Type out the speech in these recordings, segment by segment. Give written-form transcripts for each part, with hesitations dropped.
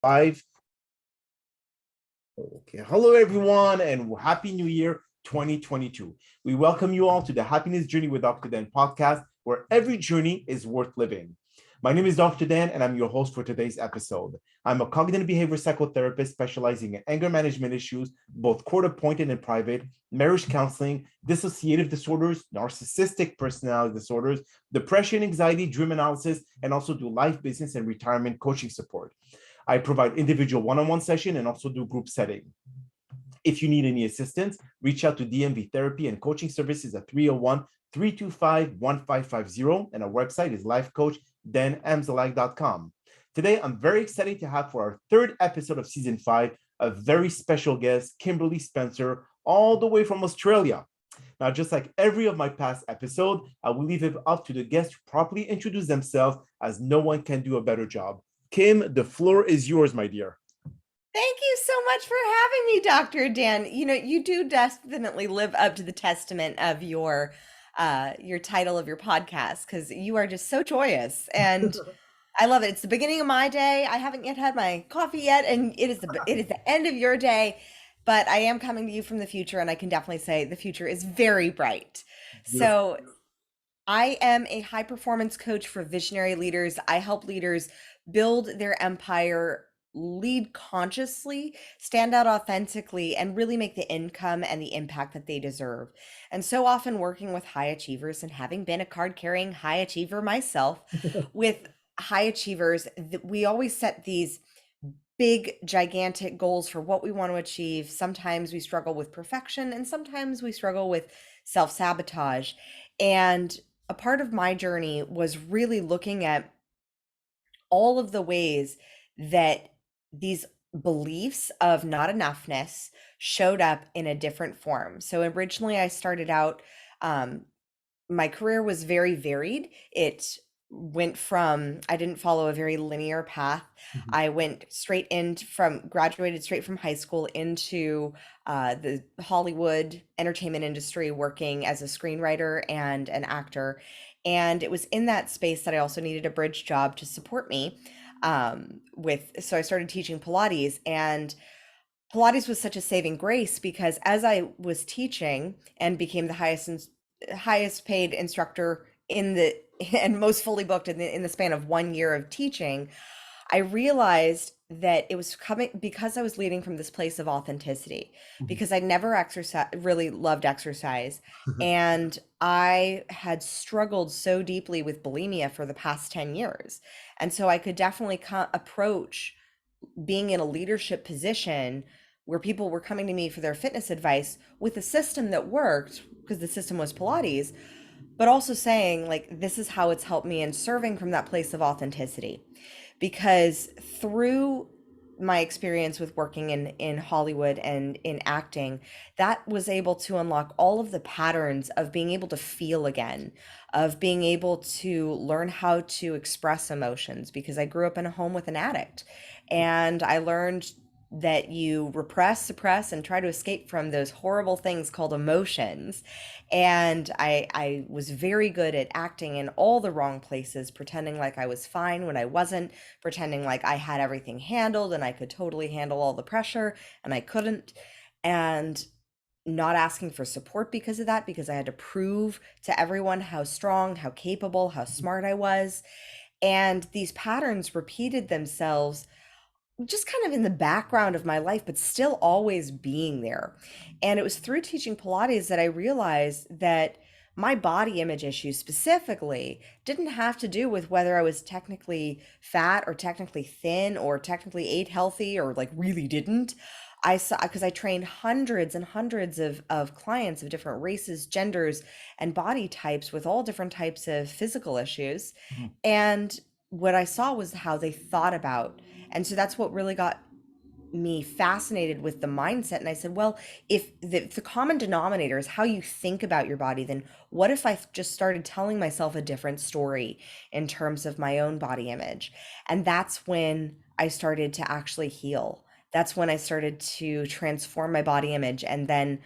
Five. Okay. Hello, everyone, and Happy New Year 2022. We welcome you all to the Happiness Journey with Dr. Dan podcast, where every journey is worth living. My name is Dr. Dan, and I'm your host for today's episode. I'm a cognitive behavior psychotherapist specializing in anger management issues, both court appointed and private, marriage counseling, dissociative disorders, narcissistic personality disorders, depression, anxiety, dream analysis, and also do life, business, and retirement coaching support. I provide individual one-on-one session and also do group setting. If you need any assistance, reach out to DMV Therapy and Coaching Services at 301-325-1550, and our website is lifecoachdanamzalak.com. Today, I'm very excited to have for our third episode of season 5 a very special guest, Kimberley Spencer, all the way from Australia. Now, just like every of my past episode, I will leave it up to the guests to properly introduce themselves, as no one can do a better job. Kim, the floor is yours, my dear. Thank you so much for having me, Dr. Dan. You do definitely live up to the testament of your title of your podcast, because you are just so joyous and I love it. It's the beginning of my day. I haven't yet had my coffee yet, and it is the end of your day, but I am coming to you from the future, and I can definitely say the future is very bright. Beautiful. So I am a high performance coach for visionary leaders. I help leaders build their empire, lead consciously, stand out authentically, and really make the income and the impact that they deserve. And so often working with high achievers, and having been a card carrying high achiever myself, with high achievers, we always set these big, gigantic goals for what we want to achieve. Sometimes we struggle with perfection, and sometimes we struggle with self sabotage. And a part of my journey was really looking at all of the ways that these beliefs of not enoughness showed up in a different form. So originally, I started out, my career was very varied. It went from, I didn't follow a very linear path. Mhm. I went graduated straight from high school into the Hollywood entertainment industry, working as a screenwriter and an actor. And it was in that space that I also needed a bridge job to support me. So I started teaching Pilates, and Pilates was such a saving grace, because as I was teaching and became the highest paid instructor in the and most fully booked in the span of 1 year of teaching, I realized that it was coming because I was leading from this place of authenticity, Mhm. because I never really loved exercise. And I had struggled so deeply with bulimia for the past 10 years. And so I could definitely approach being in a leadership position where people were coming to me for their fitness advice with a system that worked, because the system was Pilates, but also saying, like, this is how it's helped me, and serving from that place of authenticity. Because through my experience with working in Hollywood and in acting, that was able to unlock all of the patterns of being able to feel again, of being able to learn how to express emotions, because I grew up in a home with an addict. And I learned that you repress, suppress, and try to escape from those horrible things called emotions. And I was very good at acting in all the wrong places, pretending like I was fine when I wasn't, pretending like I had everything handled and I could totally handle all the pressure, and I couldn't. And not asking for support because of that, because I had to prove to everyone how strong, how capable, how smart I was. And these patterns repeated themselves, just kind of in the background of my life, but still always being there. And it was through teaching Pilates that I realized that my body image issues specifically didn't have to do with whether I was technically fat or technically thin or technically ate healthy or like really didn't. I saw, because I trained hundreds and hundreds of clients of different races, genders, and body types, with all different types of physical issues. Mhm. And what I saw was how they thought about. And so that's what really got me fascinated with the mindset. And I said, well, if the common denominator is how you think about your body, then what if I just started telling myself a different story in terms of my own body image? And that's when I started to actually heal. That's when I started to transform my body image. And then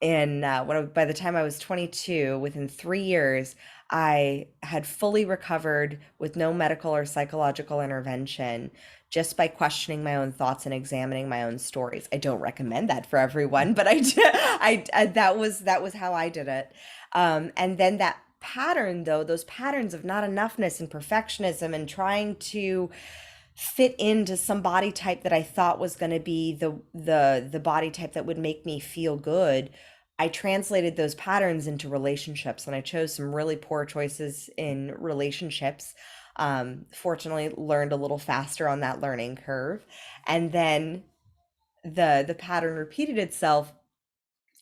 by the time I was 22, within 3 years, I had fully recovered with no medical or psychological intervention, just by questioning my own thoughts and examining my own stories. I don't recommend that for everyone, but I did, that was how I did it. And then that pattern, though, those patterns of not enoughness and perfectionism and trying to fit into some body type that I thought was going to be the body type that would make me feel good. I translated those patterns into relationships, and I chose some really poor choices in relationships. Fortunately, learned a little faster on that learning curve, and then the pattern repeated itself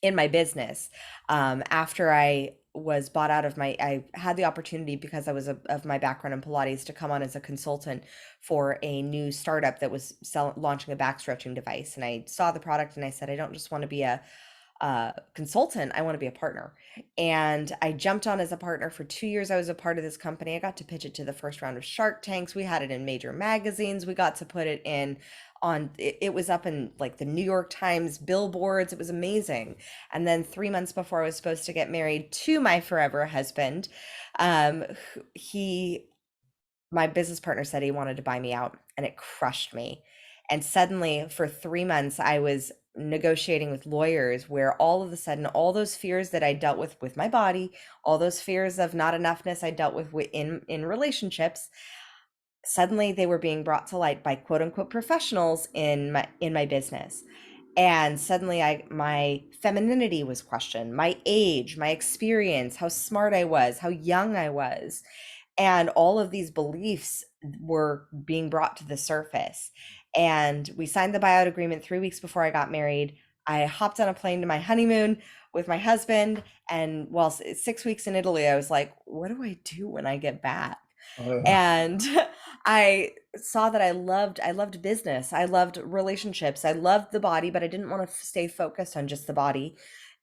in my business. After I was bought out of I had the opportunity, because I was of my background in Pilates, to come on as a consultant for a new startup that was launching a back stretching device. And I saw the product and I said, I don't just want to be a consultant, I want to be a partner. And I jumped on as a partner. For 2 years, I was a part of this company. I got to pitch it to the first round of Shark Tanks. We had it in major magazines. We got to put it it was up in like the New York Times billboards. It was amazing. And then 3 months before I was supposed to get married to my forever husband, um, my business partner said he wanted to buy me out, and it crushed me. And suddenly, for 3 months, I was negotiating with lawyers, where all of a sudden, all those fears that I dealt with my body, all those fears of not enoughness I dealt with in relationships, suddenly they were being brought to light by quote unquote professionals in my business. And suddenly my femininity was questioned, my age, my experience, how smart I was, how young I was. And all of these beliefs were being brought to the surface. And we signed the buyout agreement 3 weeks before I got married. I hopped on a plane to my honeymoon with my husband. And while 6 weeks in Italy, I was like, what do I do when I get back? And I saw that I loved business. I loved relationships. I loved the body, but I didn't want to stay focused on just the body.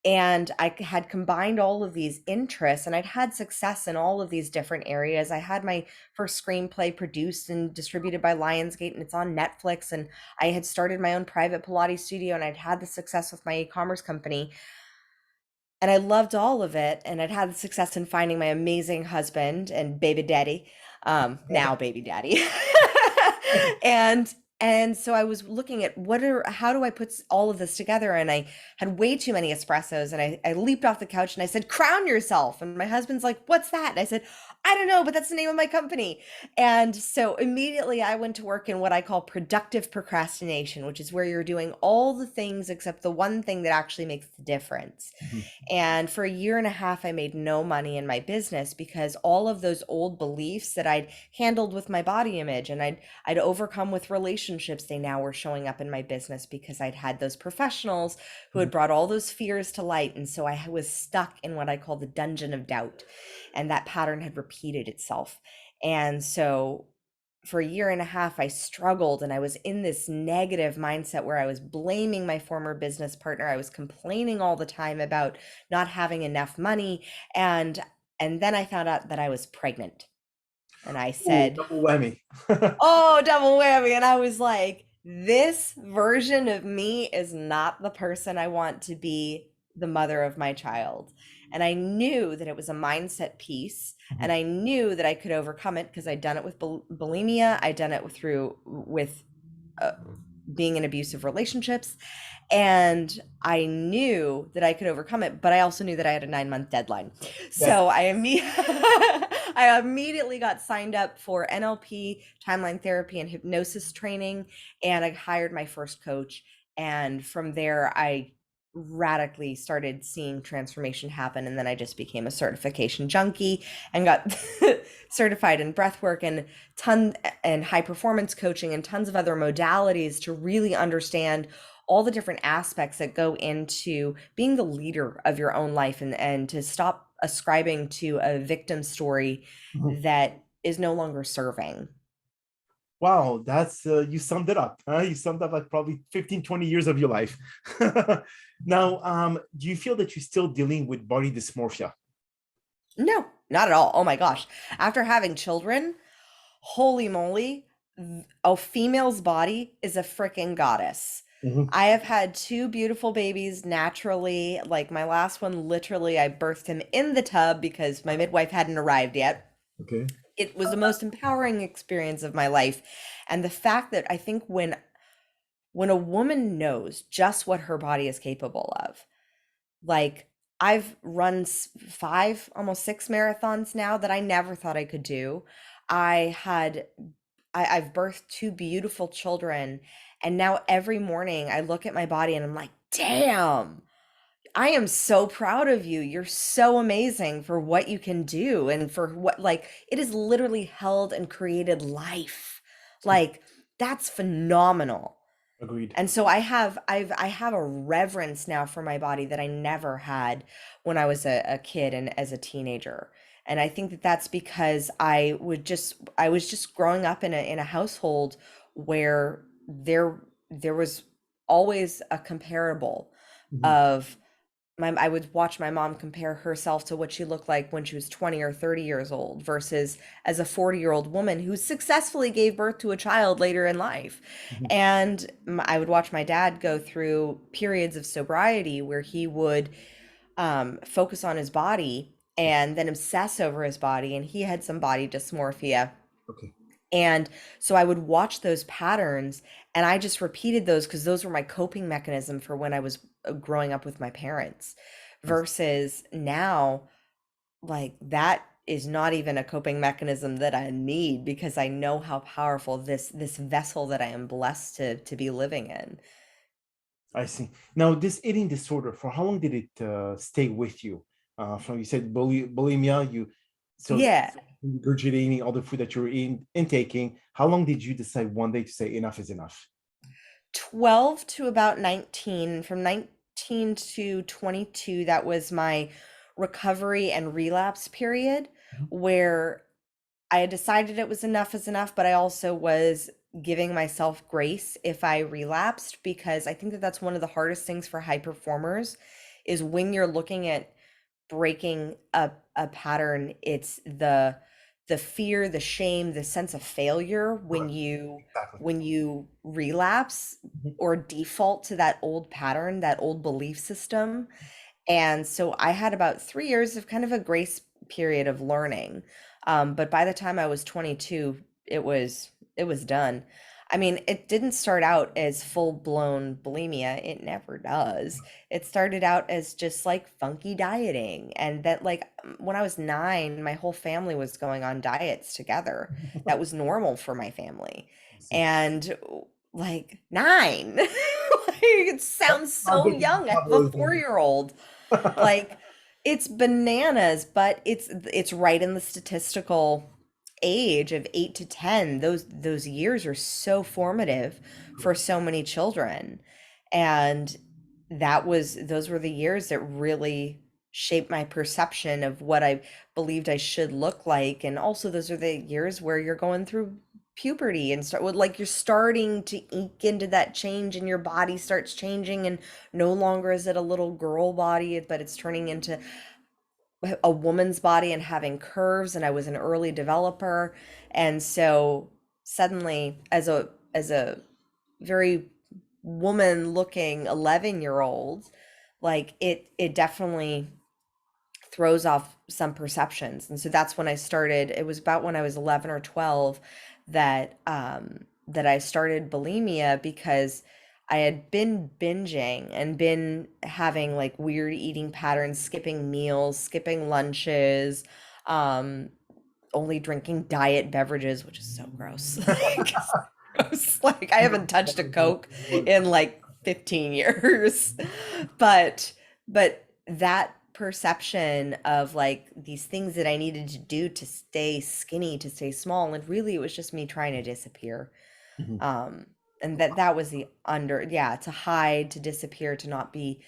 And I had combined all of these interests, and I'd had success in all of these different areas. I had my first screenplay produced and distributed by Lionsgate, and it's on Netflix. And I had started my own private Pilates studio, and I'd had the success with my e-commerce company. And I loved all of it. And I'd had the success in finding my amazing husband and baby daddy, now baby daddy. and and so I was looking at how do I put all of this together? And I had way too many espressos, and I leaped off the couch and I said, crown yourself. And my husband's like, what's that? And I said, I don't know, but that's the name of my company. And so immediately I went to work in what I call productive procrastination, which is where you're doing all the things except the one thing that actually makes the difference. And for a year and a half, I made no money in my business, because all of those old beliefs that I'd handled with my body image and I'd overcome with relationships, they now were showing up in my business, because I'd had those professionals who had brought all those fears to light. And so I was stuck in what I call the dungeon of doubt. And that pattern had repeated itself. And so for a year and a half, I struggled, and I was in this negative mindset where I was blaming my former business partner. I was complaining all the time about not having enough money. And then I found out that I was pregnant. And I Ooh, said, double whammy. oh, double whammy. And I was like, this version of me is not the person I want to be the mother of my child. And I knew that it was a mindset piece, and I knew that I could overcome it, because I'd done it with bulimia. I'd done it with being in abusive relationships. And I knew that I could overcome it, but I also knew that I had a 9-month deadline. So I immediately got signed up for NLP, timeline therapy, and hypnosis training, and I hired my first coach. And from there, I radically started seeing transformation happen. And then I just became a certification junkie and got certified in breathwork and high performance coaching and tons of other modalities to really understand all the different aspects that go into being the leader of your own life, and to stop ascribing to a victim story that is no longer serving. Wow, that's you summed it up. You summed up like probably 15, 20 years of your life. Now, do you feel that you're still dealing with body dysmorphia? No, not at all. Oh my gosh. After having children, holy moly, a female's body is a freaking goddess. Mhm. I have had two beautiful babies naturally. Like my last one, literally, I birthed him in the tub because my midwife hadn't arrived yet. Okay. It was the most empowering experience of my life. And the fact that I think when a woman knows just what her body is capable of, like I've run five, almost six marathons now that I never thought I could do. I had I've birthed two beautiful children, and now every morning I look at my body and I'm like, damn, I am so proud of you. You're so amazing for what you can do and for what, like, it has literally held and created life. Like, that's phenomenal. Agreed. And so I have a reverence now for my body that I never had when I was a kid and as a teenager. And I think that that's because I was just growing up in a household where there was always a comparable Mhm. of I would watch my mom compare herself to what she looked like when she was 20 or 30 years old versus as a 40-year-old woman who successfully gave birth to a child later in life. Mhm. And I would watch my dad go through periods of sobriety where he would focus on his body and then obsess over his body. And he had some body dysmorphia. Okay. And so I would watch those patterns and I just repeated those because those were my coping mechanism for when I was growing up with my parents. I see. Versus now, like that is not even a coping mechanism that I need because I know how powerful this vessel that I am blessed to be living in. I see. Now, this eating disorder, for how long did it stay with you? From you said bulimia, so Yeah. regurgitating all the food that you were intaking. How long did you decide one day to say enough is enough? 12 to about 19. From 19 to 22, that was my recovery and relapse period Mhm. where I had decided it was enough is enough, but I also was giving myself grace if I relapsed because I think that that's one of the hardest things for high performers is when you're looking at breaking a pattern, it's the fear, the shame, the sense of failure Correct. Exactly. when you relapse Mhm. or default to that old pattern, that old belief system. And so I had about 3 years of kind of a grace period of learning. But by the time I was 22, it was done. I mean, it didn't start out as full-blown bulimia. It never does. It started out as just like funky dieting. And that like when I was 9, my whole family was going on diets together. That was normal for my family. I see. And like 9. Like, it sounds I'll so get to young. I have a metabolism. 4-year-old. Like it's bananas, but it's right in the statistical age of 8 to 10. Those years are so formative for so many children. And those were the years that really shaped my perception of what I believed I should look like. And also those are the years where you're going through puberty and start with like you're starting to eke into that change and your body starts changing and no longer is it a little girl body, but it's turning into a woman's body and having curves. And I was an early developer. And so suddenly, as a very woman looking 11-year-old, like it definitely throws off some perceptions. And so that's when I started. It was about when I was 11 or 12 that I started bulimia because I had been binging and been having like weird eating patterns, skipping meals, skipping lunches, um, only drinking diet beverages, which is so gross. Like, gross. Like I haven't touched a Coke in like 15 years. But that perception of like these things that I needed to do to stay skinny, to stay small, and really it was just me trying to disappear. Mhm. Um, and that was the yeah, to hide, to disappear, to not be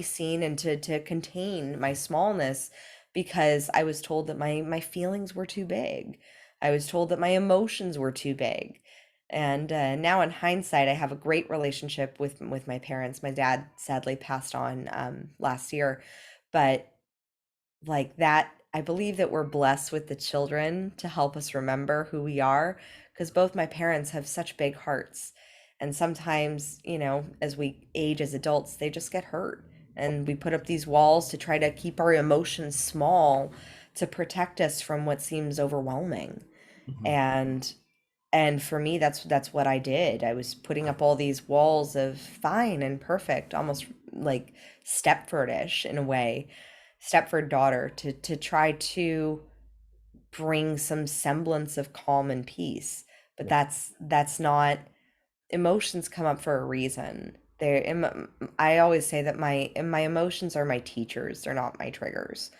seen and to contain my smallness because I was told that my feelings were too big. I was told that my emotions were too big. And now in hindsight, I have a great relationship with my parents. My dad sadly passed on last year, but like that, I believe that we're blessed with the children to help us remember who we are because both my parents have such big hearts. And sometimes, as we age as adults, they just get hurt. And we put up these walls to try to keep our emotions small to protect us from what seems overwhelming. Mhm. And for me, that's what I did. I was putting up all these walls of fine and perfect, almost like Stepfordish in a way, Stepford daughter, to try to bring some semblance of calm and peace. But Yeah. that's not, emotions come up for a reason. I always say that my emotions are my teachers, they're not my triggers.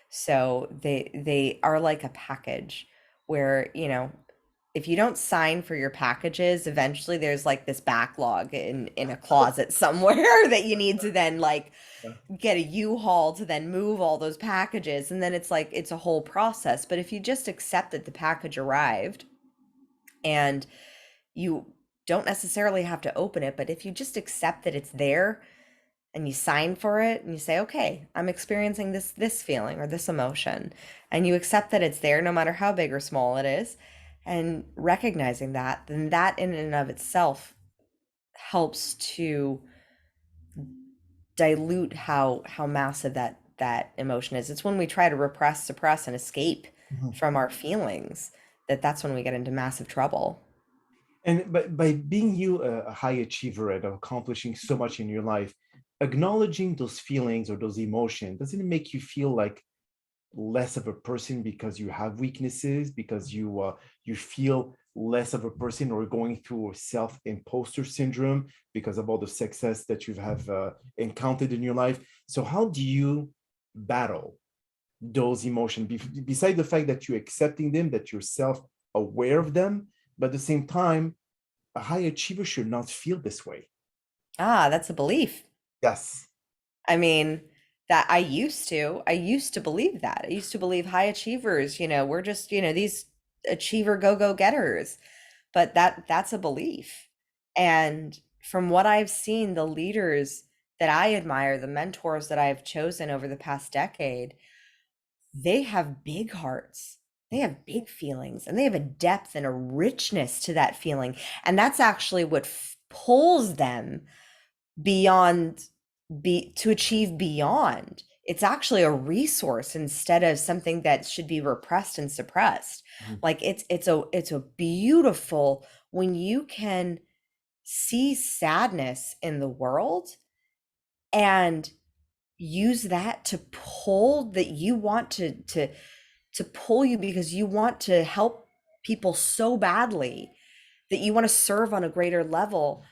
So they are like a package where, if you don't sign for your packages, eventually there's like this backlog in a closet somewhere that you need to then like Yeah. get a U-Haul to then move all those packages. And then it's like it's a whole process. But if you just accept that the package arrived and you don't necessarily have to open it, but if you just accept that it's there and you sign for it and you say, okay, I'm experiencing this feeling or this emotion, and you accept that it's there no matter how big or small it is, and recognizing that, then that in and of itself helps to dilute how massive that emotion is. It's when we try to repress, suppress, and escape Mhm. from our feelings that's when we get into massive trouble. And by being you a high achiever and accomplishing so much in your life, acknowledging those feelings or those emotions, doesn't it make you feel like less of a person because you have weaknesses, because you feel less of a person, or going through a self-imposter syndrome because of all the success that you have encountered in your life? So how do you battle those emotions, beside the fact that you're accepting them, that you're self-aware of them, but at the same time, a high achiever should not feel this way? Ah, that's a belief. Yes. I mean, that I used to believe that. I used to believe high achievers, we're just, these achiever go-go getters. But that's a belief. And from what I've seen, the leaders that I admire, the mentors that I've chosen over the past decade, they have big hearts. They have big feelings and they have a depth and a richness to that feeling. And that's actually what pulls them beyond, to achieve beyond. It's actually a resource instead of something that should be repressed and suppressed. Mhm. Like it's a beautiful, when you can see sadness in the world and use that to pull, that you want to pull you because you want to help people so badly, that you want to serve on a greater level.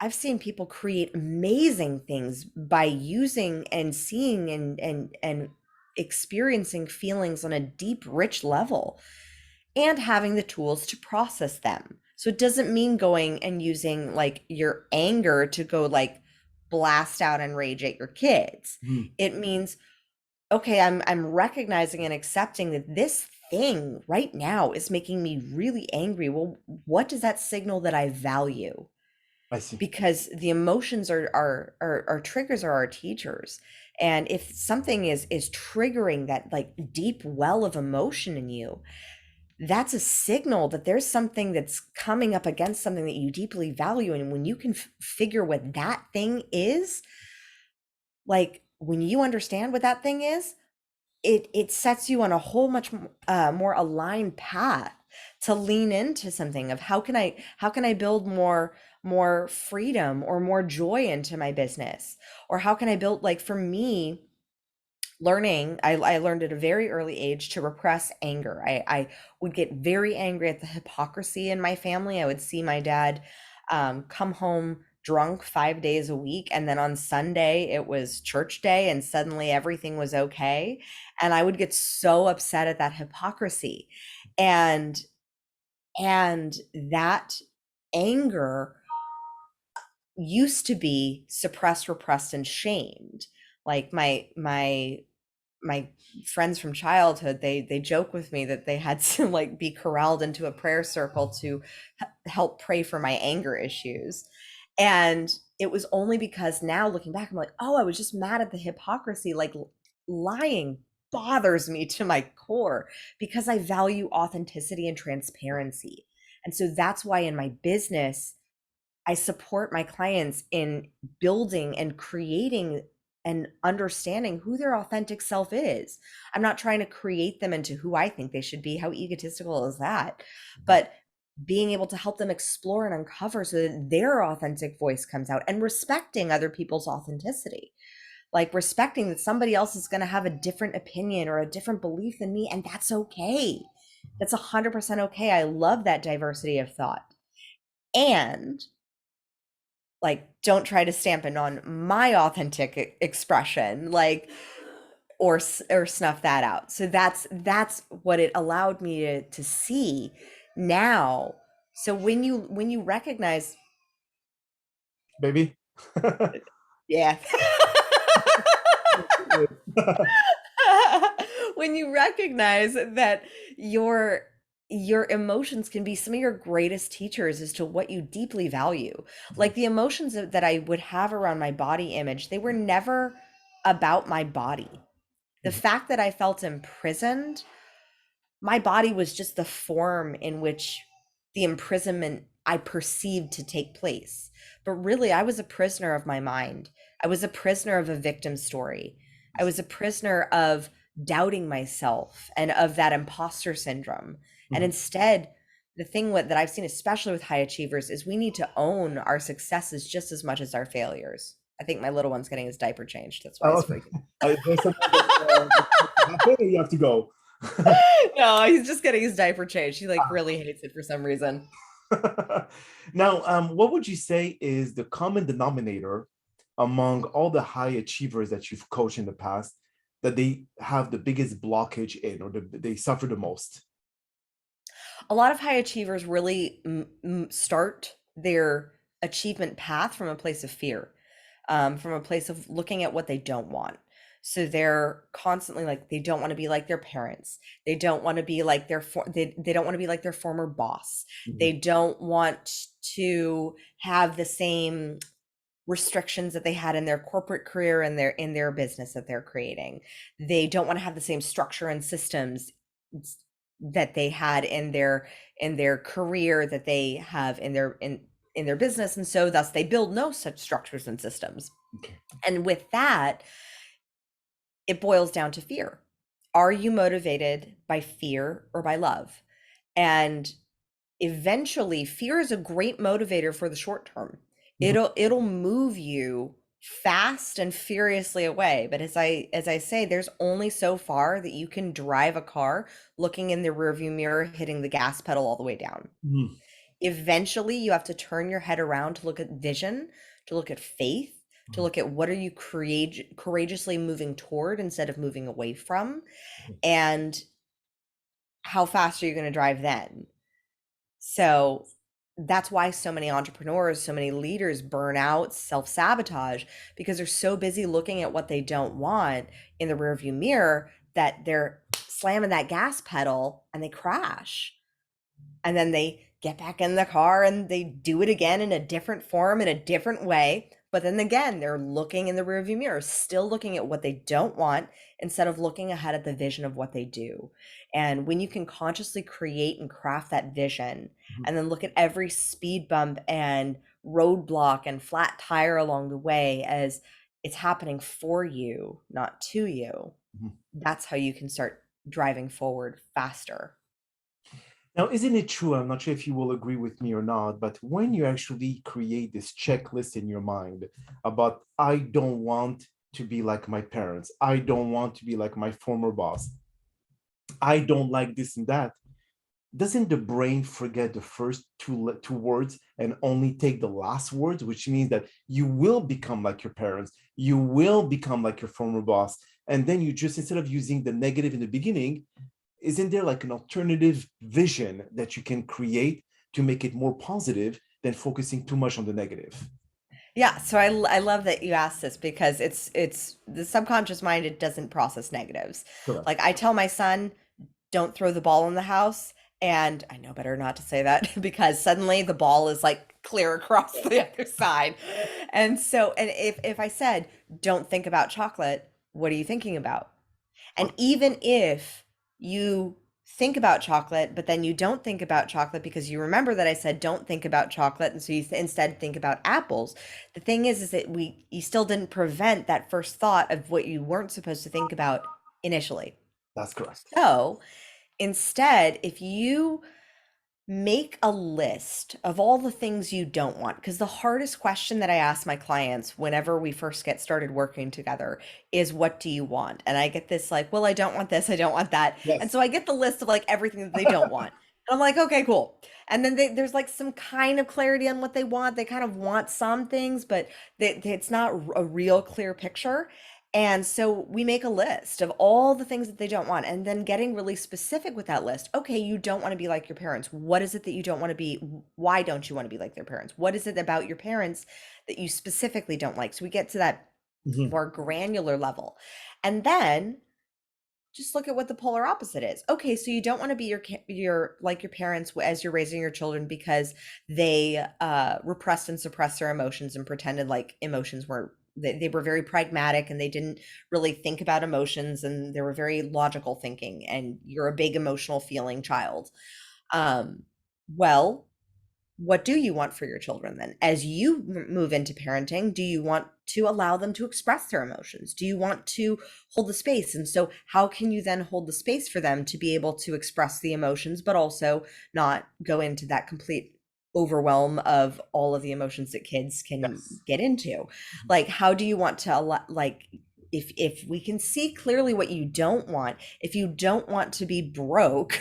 I've seen people create amazing things by using and seeing and experiencing feelings on a deep, rich level and having the tools to process them. So it doesn't mean going and using like your anger to go like blast out and rage at your kids. Mhm. It means, okay, I'm recognizing and accepting that this thing right now is making me really angry. Well, what does that signal that I value? I see. Because the emotions are triggers, are our teachers. And if something is triggering that like deep well of emotion in you, that's a signal that there's something that's coming up against something that you deeply value. And when you can figure what that thing is, like when you understand what that thing is, it sets you on a whole much more aligned path to lean into something of how can I build more freedom or more joy into my business, or how can I build, like for me, I learned at a very early age to repress anger. I would get very angry at the hypocrisy in my family. I would see my dad come home drunk 5 days a week, and then on Sunday it was church day and suddenly everything was okay. And I would get so upset at that hypocrisy. And that anger used to be suppressed, repressed, and shamed. Like my friends from childhood, they joke with me that they had to like be corralled into a prayer circle to help pray for my anger issues. And it was only because now looking back, I'm like, oh, I was just mad at the hypocrisy. Like lying bothers me to my core because I value authenticity and transparency. And so that's why in my business, I support my clients in building and creating and understanding who their authentic self is. I'm not trying to create them into who I think they should be. How egotistical is that? But being able to help them explore and uncover so that their authentic voice comes out, and respecting other people's authenticity, like respecting that somebody else is going to have a different opinion or a different belief than me, and that's okay. That's 100% okay. I love that diversity of thought. And like, don't try to stamp it on my authentic expression, like, or snuff that out. So that's what it allowed me to see now. So when you recognize, Baby. yeah. When you recognize that your your emotions can be some of your greatest teachers as to what you deeply value. Like the emotions that I would have around my body image, they were never about my body. The fact that I felt imprisoned, my body was just the form in which the imprisonment I perceived to take place. But really, I was a prisoner of my mind. I was a prisoner of a victim story. I was a prisoner of doubting myself and of that imposter syndrome. And instead, the thing that I've seen, especially with high achievers, is we need to own our successes just as much as our failures. I think my little one's getting his diaper changed. That's why he's Oh, freaking. there's something that happened, or you have to go. No, he's just getting his diaper changed. He like really hates it for some reason. Now, what would you say is the common denominator among all the high achievers that you've coached in the past that they have the biggest blockage in, or they suffer the most? A lot of high achievers really start their achievement path from a place of fear, from a place of looking at what they don't want. So they're constantly like, they don't want to be like their parents. They don't want to be like they don't want to be like their former boss. They don't want to have the same restrictions that they had in their corporate career and in their business that they're creating. They don't want to have the same structure and systems that they had in their career that they have in their business, and so thus they build no such structures and systems. Okay. And with that, it boils down to fear. Are you motivated by fear or by love? And eventually, fear is a great motivator for the short term. It'll move you fast and furiously away. But as I say, there's only so far that you can drive a car looking in the rearview mirror, hitting the gas pedal all the way down. Mhm. Eventually, you have to turn your head around to look at vision, to look at faith, to look at what are you courageously moving toward instead of moving away from, and how fast are you going to drive then? So that's why so many entrepreneurs, so many leaders burn out, self-sabotage, because they're so busy looking at what they don't want in the rearview mirror that they're slamming that gas pedal and they crash. And then they get back in the car and they do it again in a different form, in a different way. But then again, they're looking in the rearview mirror, still looking at what they don't want instead of looking ahead at the vision of what they do. And when you can consciously create and craft that vision, and then look at every speed bump and roadblock and flat tire along the way as it's happening for you, not to you, that's how you can start driving forward faster. Now, isn't it true? I'm not sure if you will agree with me or not, but when you actually create this checklist in your mind about, I don't want to be like my parents, I don't want to be like my former boss, I don't like this and that, doesn't the brain forget the first two words and only take the last words, which means that you will become like your parents, you will become like your former boss, and then you just, instead of using the negative in the beginning, isn't there like an alternative vision that you can create to make it more positive than focusing too much on the negative? Yeah, so I love that you asked this because it's the subconscious mind, it doesn't process negatives. Correct. Like I tell my son, don't throw the ball in the house, and I know better not to say that because suddenly the ball is like clear across the other side. And so, and if I said, don't think about chocolate, what are you thinking about? And even if you think about chocolate, but then you don't think about chocolate because you remember that I said don't think about chocolate, and so you instead think about apples. The thing is that you still didn't prevent that first thought of what you weren't supposed to think about initially. That's correct. So instead, if you make a list of all the things you don't want, because the hardest question that I ask my clients whenever we first get started working together is, what do you want? And I get this like, well, I don't want this, I don't want that. And Yes. so I get the list of like everything that they don't want. And I'm like, okay, cool. And then there's like some kind of clarity on what they want. They kind of want some things, but it's not a real clear picture. And so we make a list of all the things that they don't want, and then getting really specific with that list. Okay, you don't want to be like your parents. What is it that you don't want to be? Why don't you want to be like their parents? What is it about your parents that you specifically don't like? So we get to that Mhm. more granular level. And then just look at what the polar opposite is. Okay, so you don't want to be your like your parents as you're raising your children because they repressed and suppressed their emotions and pretended like emotions were they were very pragmatic and they didn't really think about emotions, and they were very logical thinking, and you're a big emotional feeling child. Well, what do you want for your children then? As you move into parenting, do you want to allow them to express their emotions? Do you want to hold the space? And so, how can you then hold the space for them to be able to express the emotions, but also not go into that complete overwhelm of all of the emotions that kids can Yes. get into? Mhm. Like, how do you want to like, if we can see clearly what you don't want, if you don't want to be broke,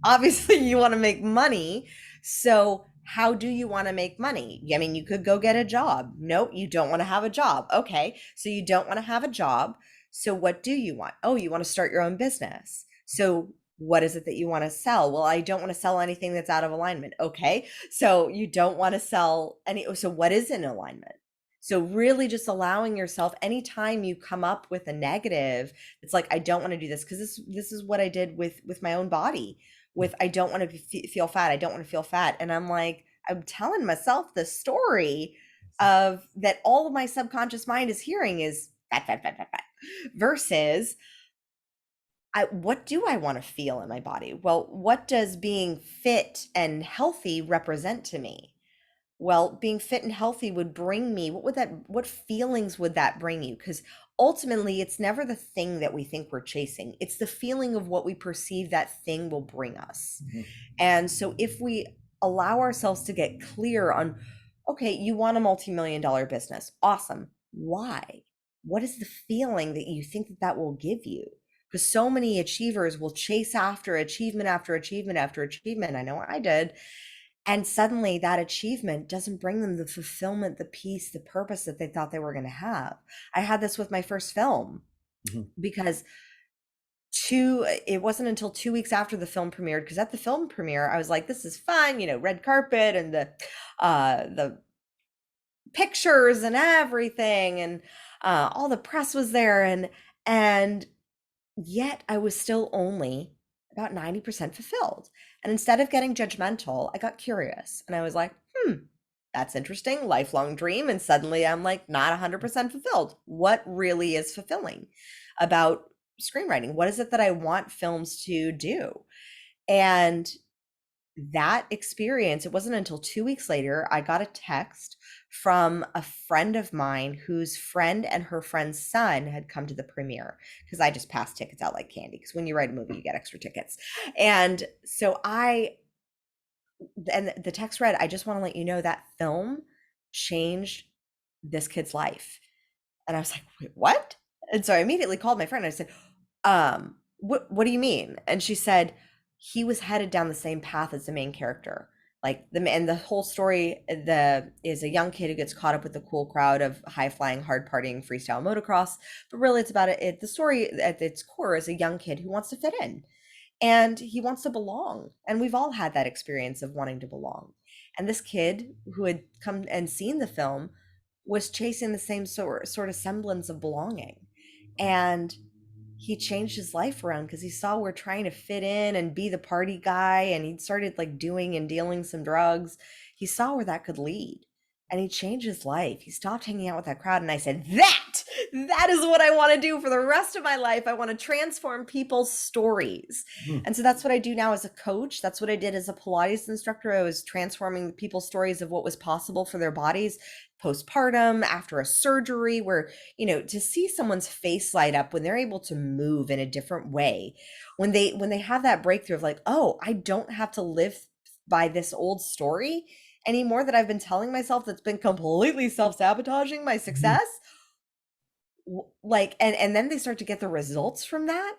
obviously you want to make money. So how do you want to make money? I mean, you could go get a job. No, you don't want to have a job. Okay. So you don't want to have a job. So what do you want? Oh, you want to start your own business. So what is it that you want to sell? Well, I don't want to sell anything that's out of alignment. Okay. So you don't want to sell any. So what is in alignment? So really just allowing yourself, anytime you come up with a negative, it's like, I don't want to do this, because this is what I did with my own body, with I don't want to feel fat. I don't want to feel fat. And I'm like, I'm telling myself the story of that all of my subconscious mind is hearing is fat, fat, fat, fat, fat, versus what do I want to feel in my body? Well, what does being fit and healthy represent to me? Well, being fit and healthy would bring me, what feelings would that bring you? Because ultimately, it's never the thing that we think we're chasing. It's the feeling of what we perceive that thing will bring us. Mhm. And so if we allow ourselves to get clear on, okay, you want a multi-million dollar business. Awesome. Why? What is the feeling that you think that that will give you? Because so many achievers will chase after achievement after achievement after achievement. I know I did. And suddenly that achievement doesn't bring them the fulfillment, the peace, the purpose that they thought they were going to have. I had this with my first film, Mhm. because it wasn't until 2 weeks after the film premiered, because at the film premiere I was like, this is fun, red carpet and the pictures and everything, and all the press was there, and yet I was still only about 90% fulfilled. And instead of getting judgmental, I got curious, and I was like, that's interesting, lifelong dream. And suddenly I'm like, not 100% fulfilled. What really is fulfilling about screenwriting? What is it that I want films to do? And that experience, it wasn't until 2 weeks later, I got a text from a friend of mine whose friend and her friend's son had come to the premiere, because I just passed tickets out like candy. Because when you write a movie, you get extra tickets. And so and the text read, I just want to let you know that film changed this kid's life. And I was like, wait, what? And so I immediately called my friend and I said, what do you mean? And she said, he was headed down the same path as the main character. Like and the whole story is a young kid who gets caught up with the cool crowd of high flying, hard partying freestyle motocross. But really it's about the story at its core is a young kid who wants to fit in, and he wants to belong. And we've all had that experience of wanting to belong. And this kid who had come and seen the film was chasing the same sort of semblance of belonging. And he changed his life around because he saw we're trying to fit in and be the party guy, and he started like doing and dealing some drugs. He saw where that could lead, and he changed his life. He stopped hanging out with that crowd, and I said, That is what I want to do for the rest of my life. I want to transform people's stories. Hmm. And so that's what I do now as a coach. That's what I did as a Pilates instructor. I was transforming people's stories of what was possible for their bodies postpartum, after a surgery, where, to see someone's face light up when they're able to move in a different way, when they have that breakthrough of like, oh, I don't have to live by this old story anymore that I've been telling myself that's been completely self-sabotaging my Mhm. success. Like, and then they start to get the results from that.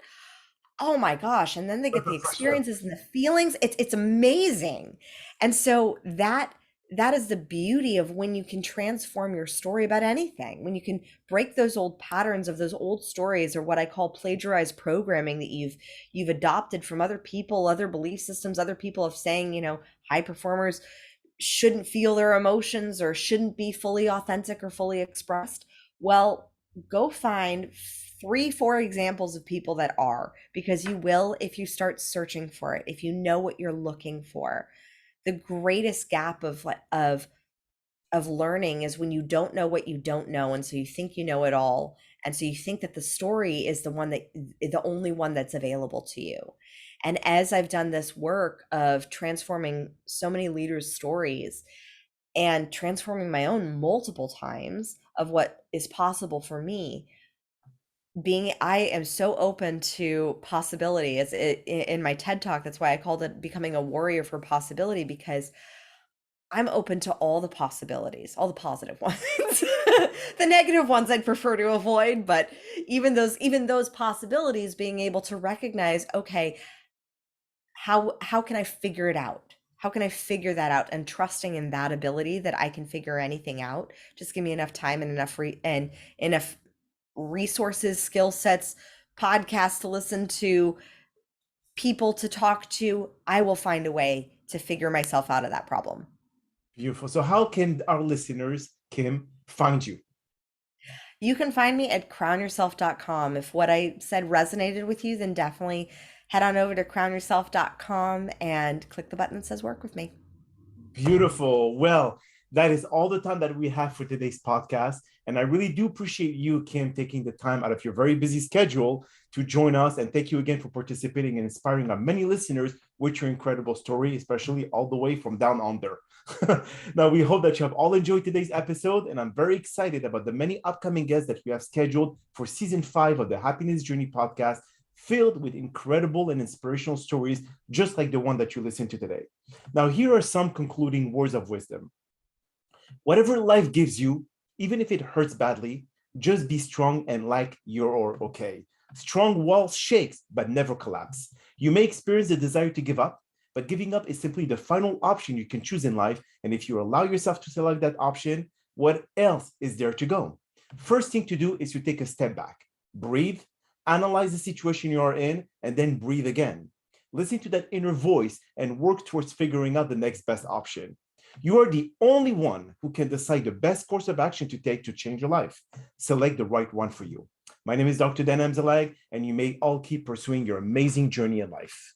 Oh my gosh, and then they get the For sure. experiences and the feelings. It's amazing. And so that is the beauty of when you can transform your story about anything, when you can break those old patterns of those old stories, or what I call plagiarized programming that you've adopted from other people, other belief systems, other people of saying, high performers shouldn't feel their emotions or shouldn't be fully authentic or fully expressed. Well, go find 3, 4 examples of people that are, because you will if you start searching for it, if you know what you're looking for. The greatest gap of learning is when you don't know what you don't know, and so you think you know it all, and so you think that the story is the only one that's available to you. And as I've done this work of transforming so many leaders' stories and transforming my own multiple times of what is possible for me, I am so open to possibility. As in my TED talk, that's why I called it becoming a warrior for possibility, because I'm open to all the possibilities, all the positive ones. The negative ones I'd prefer to avoid, but even those possibilities, being able to recognize, okay, how can I figure it out? How can I figure that out? And trusting in that ability that I can figure anything out. Just give me enough time and enough resources, skill sets, podcasts to listen to, people to talk to. I will find a way to figure myself out of that problem. Beautiful. So how can our listeners, Kim, find you? You can find me at crownyourself.com. If what I said resonated with you, then definitely head on over to crownyourself.com and click the button that says work with me. Beautiful. Well, that is all the time that we have for today's podcast. And I really do appreciate you, Kim, taking the time out of your very busy schedule to join us. And thank you again for participating and inspiring our many listeners with your incredible story, especially all the way from down under. Now, we hope that you have all enjoyed today's episode. And I'm very excited about the many upcoming guests that we have scheduled for season 5 of the Happiness Journey podcast, filled with incredible and inspirational stories, just like the one that you listened to today. Now, here are some concluding words of wisdom. Whatever life gives you, even if it hurts badly, just be strong and like you're okay. Strong walls shakes, but never collapse. You may experience the desire to give up, but giving up is simply the final option you can choose in life. And if you allow yourself to select that option, what else is there to go? First thing to do is to take a step back, breathe, analyze the situation you are in, and then breathe again. Listen to that inner voice and work towards figuring out the next best option. You are the only one who can decide the best course of action to take to change your life. Select the right one for you. My name is Dr. Dan Amzalag, and you may all keep pursuing your amazing journey in life.